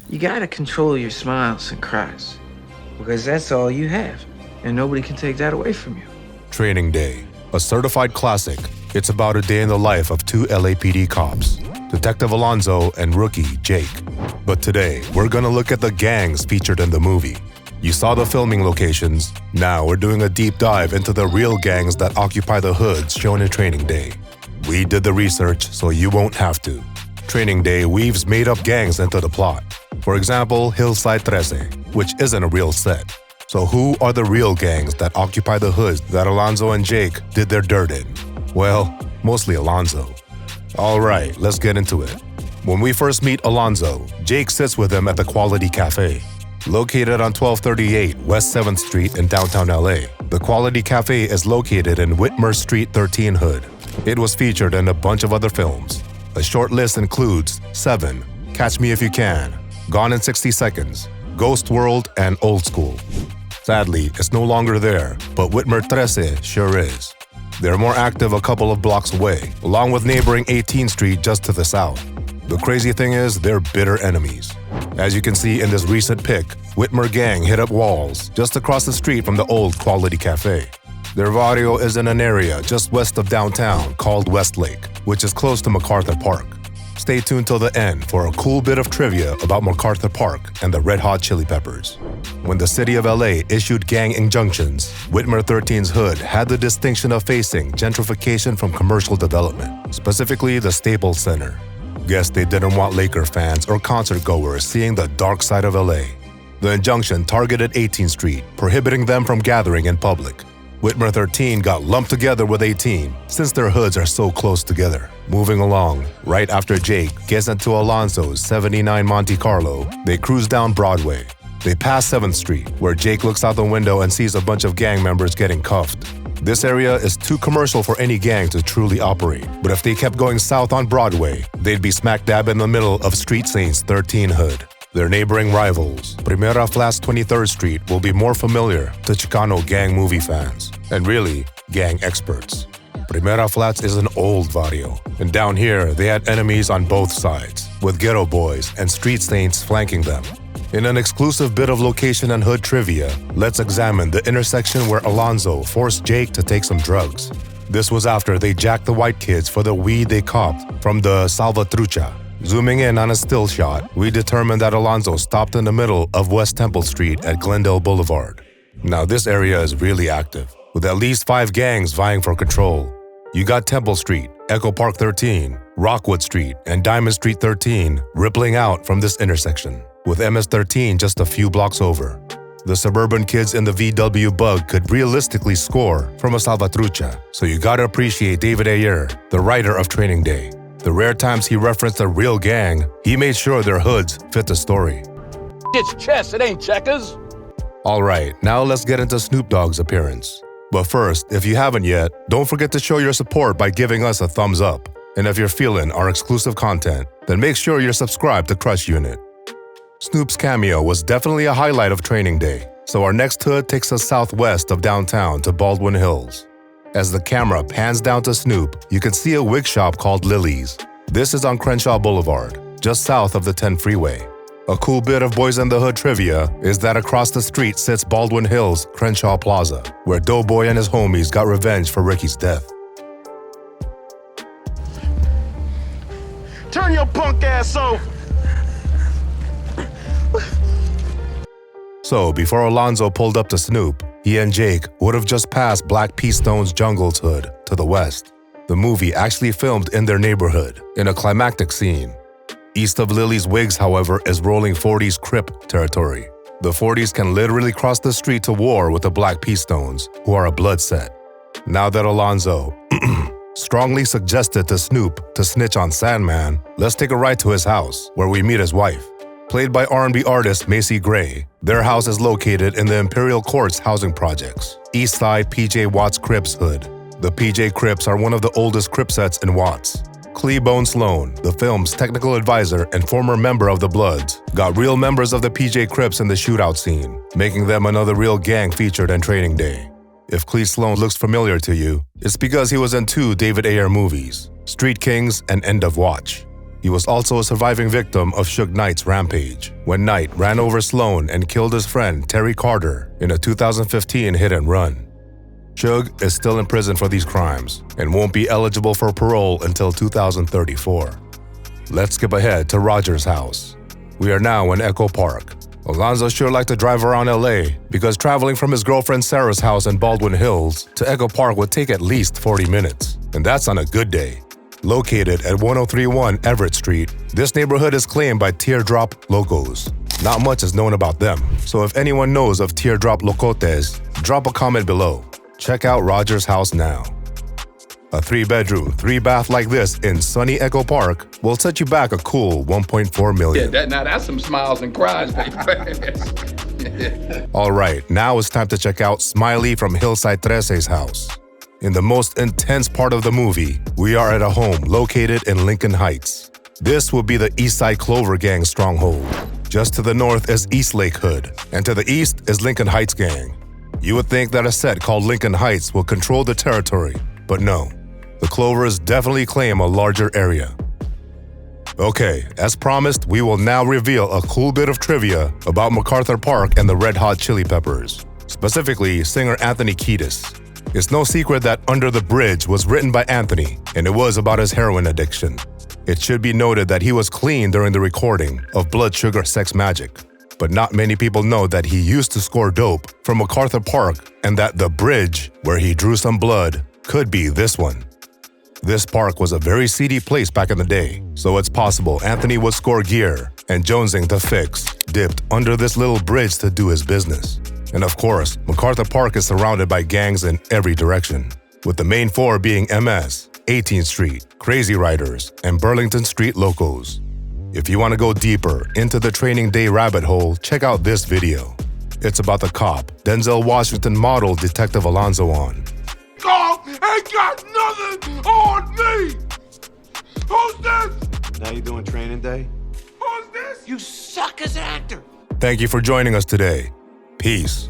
You gotta control your smiles and cries, because that's all you have, and nobody can take that away from you. Training Day, a certified classic. It's about a day in the life of two LAPD cops, Detective Alonzo and rookie Jake. But today, we're gonna look at the gangs featured in the movie. You saw the filming locations. Now we're doing a deep dive into the real gangs that occupy the hoods shown in Training Day. We did the research, so you won't have to. Training Day weaves made-up gangs into the plot. For example, Hillside 13, which isn't a real set. So who are the real gangs that occupy the hoods that Alonzo and Jake did their dirt in? Well, mostly Alonzo. Alright, let's get into it. When we first meet Alonzo, Jake sits with him at the Quality Cafe. Located on 1238 West 7th Street in downtown LA, the Quality Cafe is located in Whitmer Street 13 Hood. It was featured in a bunch of other films. A short list includes Seven, Catch Me If You Can, Gone in 60 Seconds, Ghost World, and Old School. Sadly, it's no longer there, but Whitmer 13 sure is. They're more active a couple of blocks away, along with neighboring 18th Street just to the south. The crazy thing is, they're bitter enemies. As you can see in this recent pic, Whitmer gang hit up walls just across the street from the old Quality Cafe. Their barrio is in an area just west of downtown called Westlake, which is close to MacArthur Park. Stay tuned till the end for a cool bit of trivia about MacArthur Park and the Red Hot Chili Peppers. When the city of LA issued gang injunctions, Whitmer 13's hood had the distinction of facing gentrification from commercial development, specifically the Staples Center. Guess they didn't want Laker fans or concert goers seeing the dark side of LA. The injunction targeted 18th Street, prohibiting them from gathering in public. Whitmer 13 got lumped together with 18 since their hoods are so close together. Moving along, right after Jake gets into Alonzo's 79 Monte Carlo, they cruise down Broadway. They pass 7th Street, where Jake looks out the window and sees a bunch of gang members getting cuffed. This area is too commercial for any gang to truly operate, but if they kept going south on Broadway, they'd be smack dab in the middle of Street Saints 13 Hood. Their neighboring rivals, Primera Flats 23rd Street, will be more familiar to Chicano gang movie fans, and really, gang experts. Primera Flats is an old barrio, and down here they had enemies on both sides, with ghetto boys and street saints flanking them. In an exclusive bit of location and hood trivia, let's examine the intersection where Alonzo forced Jake to take some drugs. This was after they jacked the white kids for the weed they copped from the Salvatrucha. Zooming in on a still shot, we determined that Alonzo stopped in the middle of West Temple Street at Glendale Boulevard. Now this area is really active, with at least 5 gangs vying for control. You got Temple Street, Echo Park 13, Rockwood Street, and Diamond Street 13 rippling out from this intersection, with MS 13 just a few blocks over. The suburban kids in the VW Bug could realistically score from a Salvatrucha, so you gotta appreciate David Ayer, the writer of Training Day. The rare times he referenced a real gang, he made sure their hoods fit the story. It's chess, it ain't checkers. Alright, now let's get into Snoop Dogg's appearance. But first, if you haven't yet, don't forget to show your support by giving us a thumbs up. And if you're feeling our exclusive content, then make sure you're subscribed to Crush Unit. Snoop's cameo was definitely a highlight of Training Day, so our next hood takes us southwest of downtown to Baldwin Hills. As the camera pans down to Snoop, you can see a wig shop called Lily's. This is on Crenshaw Boulevard, just south of the 10 freeway. A cool bit of Boys in the Hood trivia is that across the street sits Baldwin Hills Crenshaw Plaza, where Doughboy and his homies got revenge for Ricky's death. Turn your punk ass off. So, before Alonzo pulled up to Snoop, he and Jake would have just passed Black P. Stone's Jungle's hood to the west. The movie actually filmed in their neighborhood, in a climactic scene. East of Lily's Wigs, however, is rolling 40s Crip territory. The 40s can literally cross the street to war with the Black P. Stones, who are a blood set. Now that Alonzo strongly suggested to Snoop to snitch on Sandman, let's take a ride to his house, where we meet his wife. Played by R&B artist Macy Gray, their house is located in the Imperial Courts housing projects, East Side PJ Watts Crips hood. The PJ Crips are one of the oldest Crip sets in Watts. Cleabone Sloan, the film's technical advisor and former member of the Bloods, got real members of the PJ Crips in the shootout scene, making them another real gang featured in Training Day. If Clee Sloan looks familiar to you, it's because he was in 2 David Ayer movies, Street Kings and End of Watch. He was also a surviving victim of Suge Knight's rampage, when Knight ran over Sloan and killed his friend Terry Carter in a 2015 hit and run. Suge is still in prison for these crimes and won't be eligible for parole until 2034. Let's skip ahead to Roger's house. We are now in Echo Park. Alonzo sure liked to drive around LA because traveling from his girlfriend Sarah's house in Baldwin Hills to Echo Park would take at least 40 minutes, and that's on a good day. Located at 1031 Everett Street, this neighborhood is claimed by Teardrop Locos. Not much is known about them, so if anyone knows of Teardrop Locotes, drop a comment below. Check out Roger's house now. A 3-bedroom, 3-bath like this in sunny Echo Park will set you back a cool $1.4 million. Yeah, that's some smiles and cries, baby. All right, now it's time to check out Smiley from Hillside 13's house. In the most intense part of the movie, we are at a home located in Lincoln Heights. This will be the Eastside Clover Gang stronghold. Just to the north is East Lake Hood, and to the east is Lincoln Heights Gang. You would think that a set called Lincoln Heights will control the territory, but no. The Clovers definitely claim a larger area. Okay, as promised, we will now reveal a cool bit of trivia about MacArthur Park and the Red Hot Chili Peppers, specifically singer Anthony Kiedis. It's no secret that Under the Bridge was written by Anthony, and it was about his heroin addiction. It should be noted that he was clean during the recording of Blood Sugar Sex Magic, but not many people know that he used to score dope from MacArthur Park and that the bridge, where he drew some blood, could be this one. This park was a very seedy place back in the day, so it's possible Anthony would score gear and jonesing to fix dipped under this little bridge to do his business. And of course, MacArthur Park is surrounded by gangs in every direction, with the main four being MS, 18th Street, Crazy Riders, and Burlington Street Locos. If you want to go deeper into the Training Day rabbit hole, check out this video. It's about the cop Denzel Washington modeled Detective Alonzo on. Dog ain't got nothing on me! Who's this? Now you doing Training Day? Who's this? You suck as an actor! Thank you for joining us today. Peace.